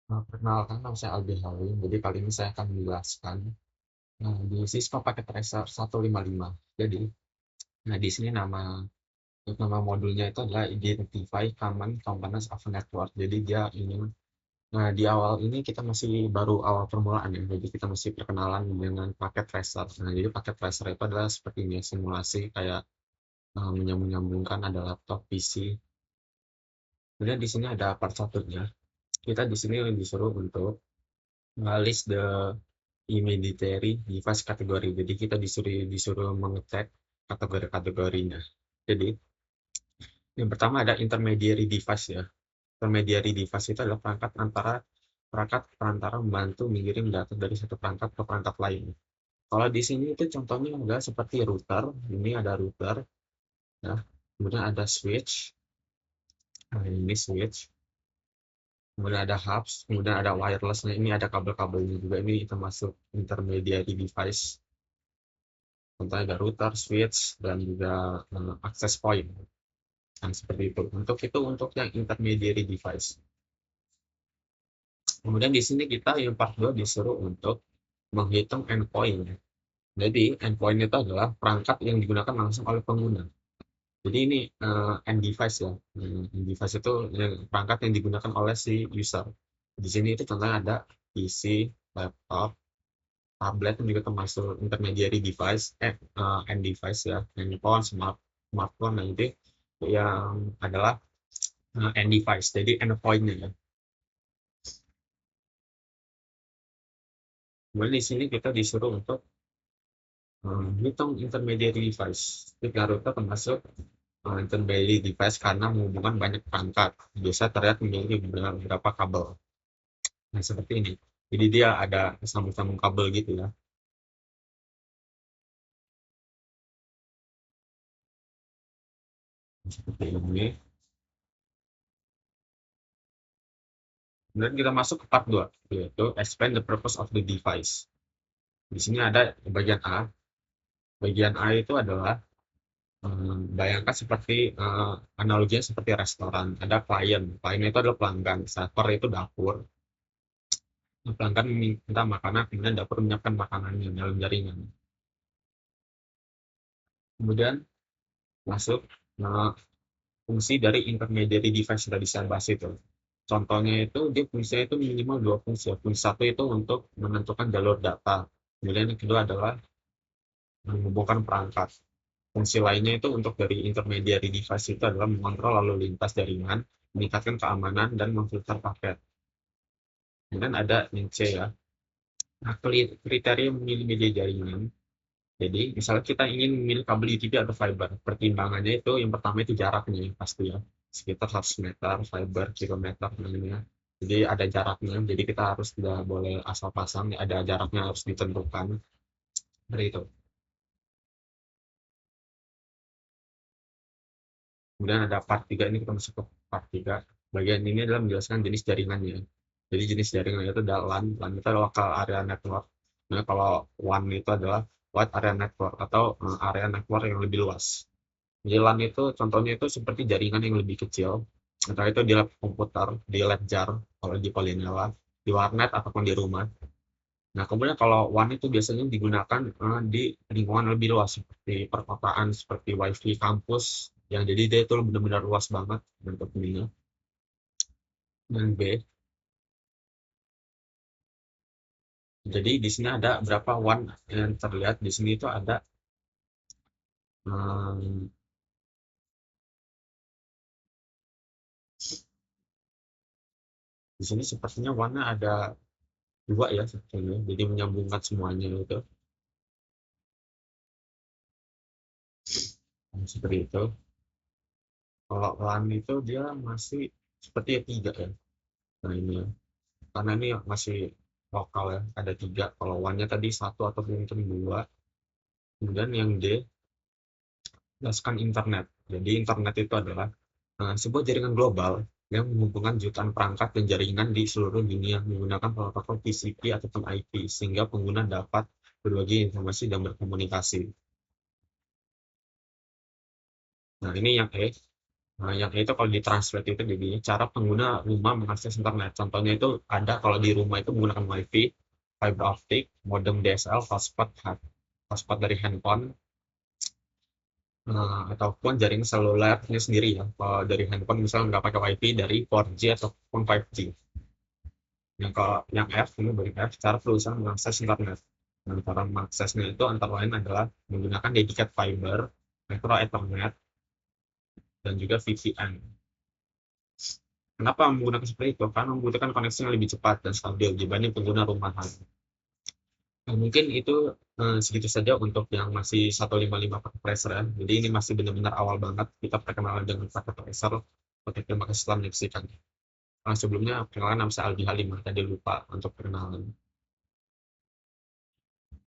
Perkenalkan, nama saya Albi Halim. Jadi kali ini saya akan menjelaskan di Cisco Packet Tracer 155. Jadi, di sini nama modulnya itu adalah Identify Common Components of a Network. Jadi dia ingin, di awal ini kita masih baru awal permulaan ya. Jadi kita masih perkenalan dengan Packet Tracer. Jadi Packet Tracer itu adalah seperti ini ya, simulasi kayak menyambung-nyambungkan ada laptop, PC. Kemudian di sini ada part satunya. Kita di sini disuruh untuk list the immediately device kategori. Jadi kita disuruh disuruh mengecek kategori-kategorinya. Jadi yang pertama ada intermediary device ya. Intermediary device itu adalah perangkat perantara membantu mengirim data dari satu perangkat ke perangkat lain. Kalau di sini itu contohnya adalah seperti router. Ini ada router, ya. Kemudian ada switch. Nah, ini switch. Kemudian ada hubs, kemudian ada wireless. Nah, ini ada kabel-kabelnya juga. Ini termasuk intermediary device. Contohnya ada router, switch, dan juga access point. Nah, seperti itu. Untuk yang intermediary device. Kemudian di sini kita yang part 2 disuruh untuk menghitung endpoint. Jadi endpoint itu adalah perangkat yang digunakan langsung oleh pengguna. Jadi ini end device ya. End device itu perangkat yang digunakan oleh si user. Di sini itu contohnya ada PC, laptop, tablet yang juga termasuk intermediary device, end device ya, handphone, smartphone, nah itu yang adalah end device, jadi endpointnya ya. Kemudian di sini kita disuruh untuk hitung intermediary device. Tiga rute termasuk intermediary device karena menghubungkan banyak perangkat. Biasa terlihat memiliki beberapa kabel. Nah, seperti ini. Jadi dia ada sambung-sambung kabel gitu ya. Seperti ini. Kemudian kita masuk ke part 2, yaitu explain the purpose of the device. Di sini ada bagian A. Bagian A itu adalah bayangkan seperti analoginya seperti restoran. Ada klien. Klien itu adalah pelanggan. Server itu dapur. Pelanggan meminta makanan, kemudian dapur menyiapkan makanannya dalam jaringan. Kemudian masuk fungsi dari intermediary device yang tadi saya bahas itu. Contohnya itu dia fungsinya itu minimal dua fungsi. Fungsi satu itu untuk menentukan jalur data. Kemudian yang kedua adalah menghubungkan perangkat. Fungsi lainnya itu untuk dari intermediary device itu adalah mengontrol lalu lintas jaringan, meningkatkan keamanan, dan memfilter paket. Kemudian ada yang C ya. Nah, kriteria memilih media jaringan. Jadi, misalnya kita ingin memilih kabel UTP atau fiber, pertimbangannya itu yang pertama itu jaraknya pasti ya. Sekitar 100 meter, fiber kilometer namanya. Jadi ada jaraknya, jadi kita harus tidak boleh asal pasang, ada jaraknya harus ditentukan. Dari itu. Kemudian ada part 3, ini kita masuk ke part 3. Bagian ini adalah menjelaskan jenis jaringannya. Jadi jenis jaringan itu adalah LAN. LAN itu adalah local area network. Nah, kalau WAN itu adalah wide area network atau area network yang lebih luas. Jadi LAN itu contohnya itu seperti jaringan yang lebih kecil. Entah itu di lab komputer, di lab jar, kalau di Polinela, di warnet ataupun di rumah. Nah, kemudian kalau WAN itu biasanya digunakan di lingkungan lebih luas seperti perkotaan, seperti WiFi kampus, yang jadi dia itu benar-benar luas banget untuk ininya. Dan B, jadi di sini ada berapa WAN yang terlihat di sini itu ada em, di sini sepertinya WAN-nya ada dua ya sebetulnya, jadi menyambungkan semuanya itu. Seperti itu. Kalau LAN itu dia masih seperti tiga ya. Nah ini ya. Karena ini masih lokal ya, ada tiga. Kalau WAN-nya tadi satu atau mungkin dua. Kemudian yang D, jelaskan internet. Jadi internet itu adalah sebuah jaringan global yang menghubungkan jutaan perangkat dan jaringan di seluruh dunia menggunakan protokol TCP ataupun IP sehingga pengguna dapat berbagi informasi dan berkomunikasi. Nah ini yang E. Nah, yang itu kalau ditranslate itu jadi cara pengguna rumah mengakses internet. Contohnya itu ada kalau di rumah itu menggunakan WiFi, fiber optic, modem DSL, hotspot dari handphone, ataupun jaringan selulernya sendiri ya. Kalau dari handphone misalnya nggak pakai WiFi dari 4G ataupun 5G. Yang F ini bagi F, cara perusahaan mengakses internet. Nah, cara mengaksesnya itu antara lain adalah menggunakan dedicated fiber, micro ethernet, dan juga VPN. Kenapa menggunakan seperti itu? Karena membutuhkan koneksi yang lebih cepat dan stabil dibanding pengguna rumahan. Nah, mungkin itu segitu saja untuk yang masih 155 paket tracer ya. Jadi ini masih benar-benar awal banget kita perkenalan dengan paket tracer. Oke, terima kasih telah menyaksikan. Sebelumnya perkenalan nama saya Aldi Halim, tadi lupa untuk perkenalan.